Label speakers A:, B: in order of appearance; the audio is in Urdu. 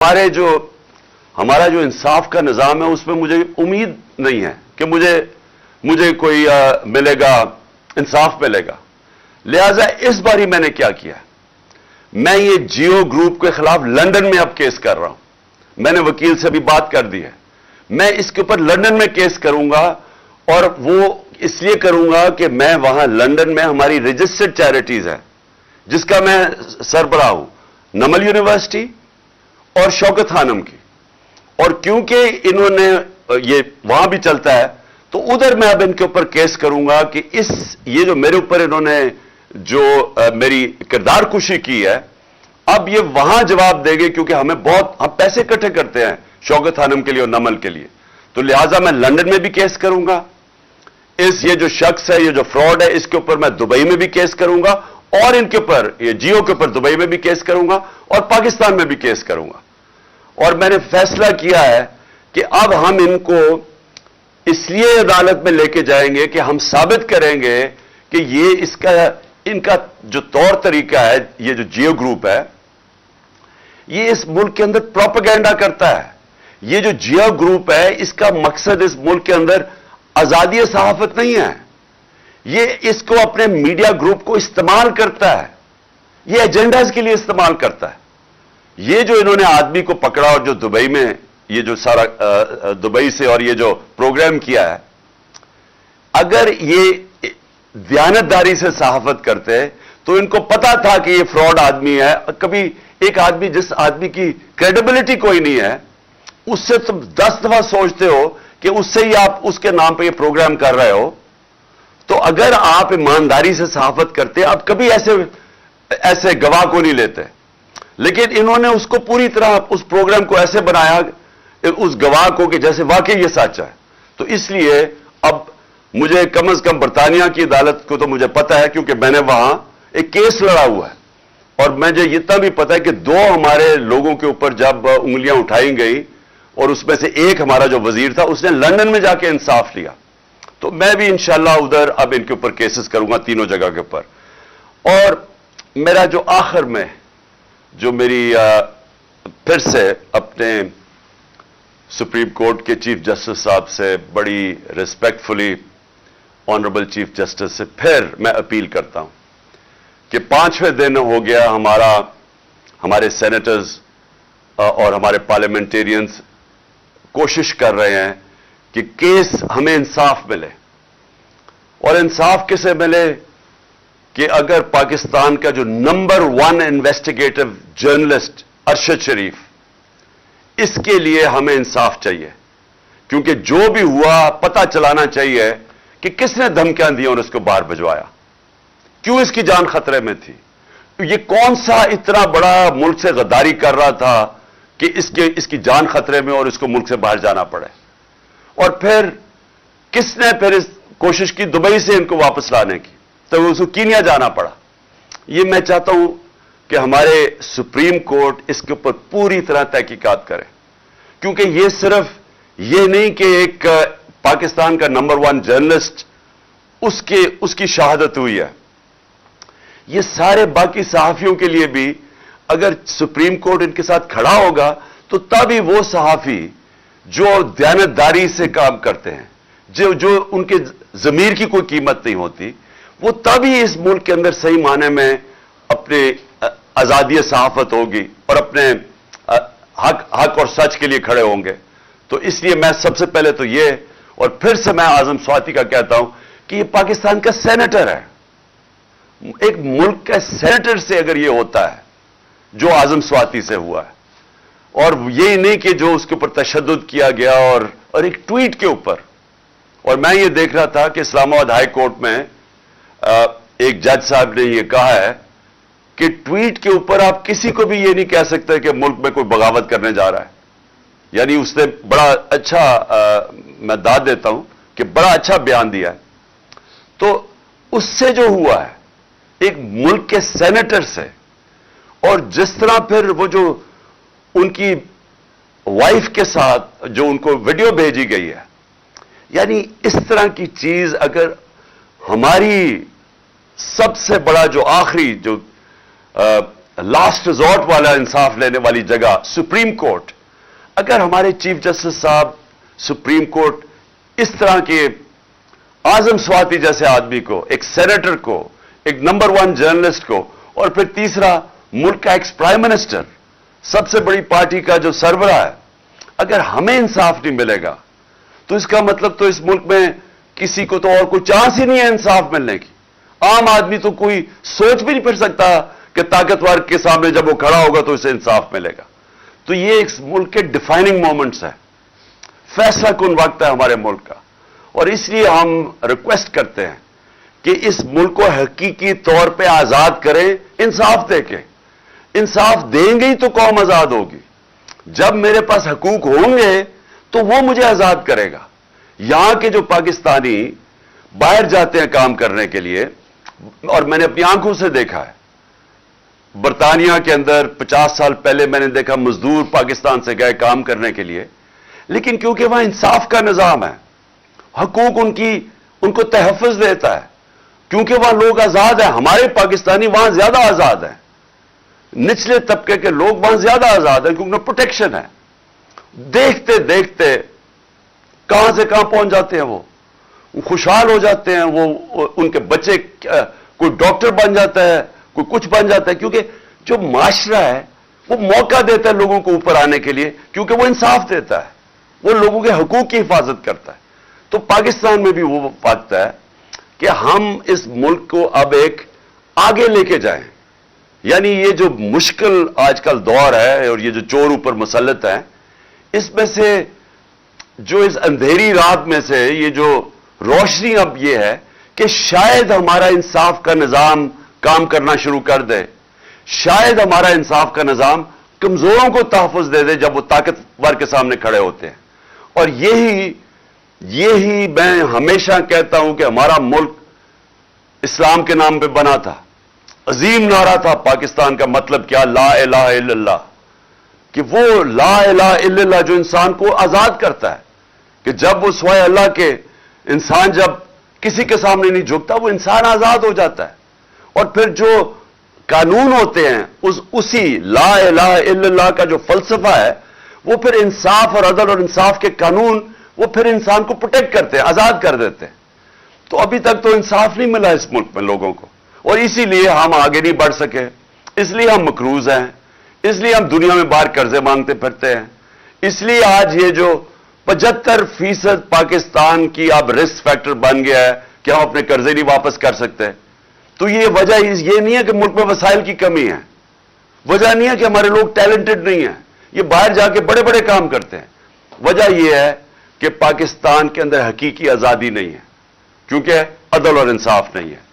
A: ہمارا جو انصاف کا نظام ہے اس میں مجھے امید نہیں ہے کہ مجھے کوئی ملے گا، انصاف ملے گا۔ لہذا اس باری میں نے کیا کیا، میں یہ جیو گروپ کے خلاف لندن میں اب کیس کر رہا ہوں۔ میں نے وکیل سے بھی بات کر دی ہے، میں اس کے اوپر لندن میں کیس کروں گا، اور وہ اس لیے کروں گا کہ میں وہاں لندن میں ہماری رجسٹرڈ چیریٹیز ہے جس کا میں سربراہ ہوں، نمل یونیورسٹی اور شوکت خانم کی، اور کیونکہ انہوں نے یہ وہاں بھی چلتا ہے تو ادھر میں اب ان کے اوپر کیس کروں گا کہ یہ جو میرے اوپر انہوں نے جو میری کردار کشی کی ہے، اب یہ وہاں جواب دے گے، کیونکہ ہم پیسے اکٹھے کرتے ہیں شوکت خانم کے لیے اور نمل کے لیے، تو لہٰذا میں لندن میں بھی کیس کروں گا۔ یہ جو شخص ہے، یہ جو فراڈ ہے، اس کے اوپر میں دبئی میں بھی کیس کروں گا، اور ان کے اوپر یہ جیو کے اوپر دبئی میں بھی کیس کروں گا، اور پاکستان میں بھی کیس کروں گا۔ اور میں نے فیصلہ کیا ہے کہ اب ہم ان کو اس لیے عدالت میں لے کے جائیں گے کہ ہم ثابت کریں گے کہ ان کا جو طور طریقہ ہے، یہ جو جیو گروپ ہے، یہ اس ملک کے اندر پروپیگنڈا کرتا ہے۔ یہ جو جیو گروپ ہے، اس کا مقصد اس ملک کے اندر آزادی صحافت نہیں ہے، یہ اس کو اپنے میڈیا گروپ کو استعمال کرتا ہے، یہ ایجنڈاز کے لیے استعمال کرتا ہے۔ یہ جو انہوں نے آدمی کو پکڑا اور جو دبئی میں یہ جو سارا دبئی سے اور یہ جو پروگرام کیا ہے، اگر یہ دیانتداری سے صحافت کرتے تو ان کو پتا تھا کہ یہ فراڈ آدمی ہے۔ کبھی ایک آدمی جس آدمی کی کریڈیبلٹی کوئی نہیں ہے، اس سے تم 10 دفعہ سوچتے ہو کہ اس سے ہی آپ اس کے نام پہ یہ پروگرام کر رہے ہو، تو اگر آپ ایمانداری سے صحافت کرتے آپ کبھی ایسے گواہ کو نہیں لیتے، لیکن انہوں نے اس کو پوری طرح اس پروگرام کو ایسے بنایا اس گواہ کو کہ جیسے واقعی یہ سچ ہے۔ تو اس لیے اب مجھے کم از کم برطانیہ کی عدالت کو تو مجھے پتا ہے، کیونکہ میں نے وہاں ایک کیس لڑا ہوا ہے، اور مجھے اتنا بھی پتا ہے کہ 2 ہمارے لوگوں کے اوپر جب انگلیاں اٹھائی گئی، اور اس میں سے ایک ہمارا جو وزیر تھا اس نے لندن میں جا کے انصاف لیا، تو میں بھی انشاءاللہ ادھر اب ان کے اوپر کیسز کروں گا تینوں جگہ کے اوپر۔ اور میرا جو آخر میں جو میری پھر سے اپنے سپریم کورٹ کے چیف جسٹس صاحب سے بڑی ریسپیکٹفلی، آنریبل چیف جسٹس سے پھر میں اپیل کرتا ہوں کہ 5ویں دن ہو گیا ہمارے سینیٹرز اور ہمارے پارلیمنٹیرینز کوشش کر رہے ہیں کہ کیس ہمیں انصاف ملے، اور انصاف کسے ملے کہ اگر پاکستان کا جو نمبر 1 انویسٹیگیٹو جرنلسٹ ارشد شریف، اس کے لیے ہمیں انصاف چاہیے، کیونکہ جو بھی ہوا پتہ چلانا چاہیے کہ کس نے دھمکیاں دی اور اس کو باہر بھجوایا، کیوں اس کی جان خطرے میں تھی، یہ کون سا اتنا بڑا ملک سے غداری کر رہا تھا کہ اس کی جان خطرے میں اور اس کو ملک سے باہر جانا پڑے، اور پھر کس نے پھر اس کوشش کی دبئی سے ان کو واپس لانے کی، تو اس کو کینیا جانا پڑا۔ یہ میں چاہتا ہوں کہ ہمارے سپریم کورٹ اس کے اوپر پوری طرح تحقیقات کرے، کیونکہ یہ صرف یہ نہیں کہ ایک پاکستان کا نمبر 1 جرنلسٹ اس کی شہادت ہوئی ہے، یہ سارے باقی صحافیوں کے لیے بھی اگر سپریم کورٹ ان کے ساتھ کھڑا ہوگا تو تبھی وہ صحافی جو دیانتداری سے کام کرتے ہیں، جو ان کے ضمیر کی کوئی قیمت نہیں ہوتی، وہ تبھی اس ملک کے اندر صحیح معنی میں اپنے آزادی صحافت ہوگی اور اپنے حق اور سچ کے لیے کھڑے ہوں گے۔ تو اس لیے میں سب سے پہلے تو یہ، اور پھر سے میں اعظم سواتی کا کہتا ہوں کہ یہ پاکستان کا سینیٹر ہے، ایک ملک کا سینیٹر سے اگر یہ ہوتا ہے جو اعظم سواتی سے ہوا ہے، اور یہی نہیں کہ جو اس کے اوپر تشدد کیا گیا اور ایک ٹویٹ کے اوپر، اور میں یہ دیکھ رہا تھا کہ اسلام آباد ہائی کورٹ میں ایک جج صاحب نے یہ کہا ہے کہ ٹویٹ کے اوپر آپ کسی کو بھی یہ نہیں کہہ سکتے کہ ملک میں کوئی بغاوت کرنے جا رہا ہے، یعنی اس نے بڑا اچھا میں داد دیتا ہوں کہ بڑا اچھا بیان دیا ہے۔ تو اس سے جو ہوا ہے ایک ملک کے سینیٹر سے، اور جس طرح پھر وہ جو ان کی وائف کے ساتھ جو ان کو ویڈیو بھیجی گئی ہے، یعنی اس طرح کی چیز اگر ہماری سب سے بڑا جو آخری جو لاسٹ ریزورٹ والا انصاف لینے والی جگہ سپریم کورٹ. اگر ہمارے چیف جسٹس صاحب سپریم کورٹ اس طرح کے اعظم سواتی جیسے آدمی کو، ایک سینیٹر کو، ایک نمبر 1 جرنلسٹ کو، اور پھر تیسرا ملک کا ایکس پرائم منسٹر، سب سے بڑی پارٹی کا جو سربراہ ہے، اگر ہمیں انصاف نہیں ملے گا تو اس کا مطلب تو اس ملک میں کسی کو تو اور کوئی چانس ہی نہیں ہے انصاف ملنے کی. عام آدمی تو کوئی سوچ بھی نہیں پھر سکتا کہ طاقتور کے سامنے جب وہ کھڑا ہوگا تو اسے انصاف ملے گا. تو یہ ایک ملک کے ڈیفائننگ مومنٹس ہے، فیصلہ کن وقت ہے ہمارے ملک کا. اور اس لیے ہم ریکویسٹ کرتے ہیں کہ اس ملک کو حقیقی طور پہ آزاد کریں، انصاف دے کے. انصاف دیں گے ہی تو قوم آزاد ہوگی. جب میرے پاس حقوق ہوں گے تو وہ مجھے آزاد کرے گا. یہاں کے جو پاکستانی باہر جاتے ہیں کام کرنے کے لیے، اور میں نے اپنی آنکھوں سے دیکھا ہے، برطانیہ کے اندر 50 سال پہلے میں نے دیکھا مزدور پاکستان سے گئے کام کرنے کے لیے، لیکن کیونکہ وہاں انصاف کا نظام ہے، حقوق ان کو تحفظ دیتا ہے، کیونکہ وہاں لوگ آزاد ہیں. ہمارے پاکستانی وہاں زیادہ آزاد ہیں، نچلے طبقے کے لوگ وہاں زیادہ آزاد ہیں کیونکہ پروٹیکشن ہے. دیکھتے دیکھتے کہاں سے کہاں پہنچ جاتے ہیں، وہ خوشحال ہو جاتے ہیں، وہ ان کے بچے کوئی ڈاکٹر بن جاتا ہے، کوئی کچھ بن جاتا ہے، کیونکہ جو معاشرہ ہے وہ موقع دیتا ہے لوگوں کو اوپر آنے کے لیے، کیونکہ وہ انصاف دیتا ہے، وہ لوگوں کے حقوق کی حفاظت کرتا ہے. تو پاکستان میں بھی وہ وقت ہے کہ ہم اس ملک کو اب ایک آگے لے کے جائیں. یعنی یہ جو مشکل آج کل دور ہے اور یہ جو چور اوپر مسلط ہے، اس میں سے جو اس اندھیری رات میں سے یہ جو روشنی اب یہ ہے کہ شاید ہمارا انصاف کا نظام کام کرنا شروع کر دے، شاید ہمارا انصاف کا نظام کمزوروں کو تحفظ دے دے جب وہ طاقتور کے سامنے کھڑے ہوتے ہیں. اور یہی میں ہمیشہ کہتا ہوں کہ ہمارا ملک اسلام کے نام پہ بنا تھا. عظیم نعرہ تھا پاکستان کا، مطلب کیا؟ لا الہ الا اللہ. کہ وہ لا الہ الا اللہ جو انسان کو آزاد کرتا ہے، کہ جب وہ سوائے اللہ کے انسان جب کسی کے سامنے نہیں جھکتا، وہ انسان آزاد ہو جاتا ہے. اور پھر جو قانون ہوتے ہیں اسی لا الہ الا اللہ کا جو فلسفہ ہے، وہ پھر انصاف اور عدل اور انصاف کے قانون وہ پھر انسان کو پروٹیکٹ کرتے ہیں، آزاد کر دیتے ہیں. تو ابھی تک تو انصاف نہیں ملا اس ملک میں لوگوں کو، اور اسی لیے ہم آگے نہیں بڑھ سکے، اس لیے ہم مقروض ہیں، اس لیے ہم دنیا میں باہر قرضے مانگتے پھرتے ہیں. اس لیے آج یہ جو 75% پاکستان کی اب رسک فیکٹر بن گیا ہے کہ ہم اپنے قرضے نہیں واپس کر سکتے. تو یہ وجہ یہ نہیں ہے کہ ملک میں وسائل کی کمی ہے، وجہ نہیں ہے کہ ہمارے لوگ ٹیلنٹڈ نہیں ہیں، یہ باہر جا کے بڑے بڑے کام کرتے ہیں. وجہ یہ ہے کہ پاکستان کے اندر حقیقی آزادی نہیں ہے، کیونکہ عدل اور انصاف نہیں ہے.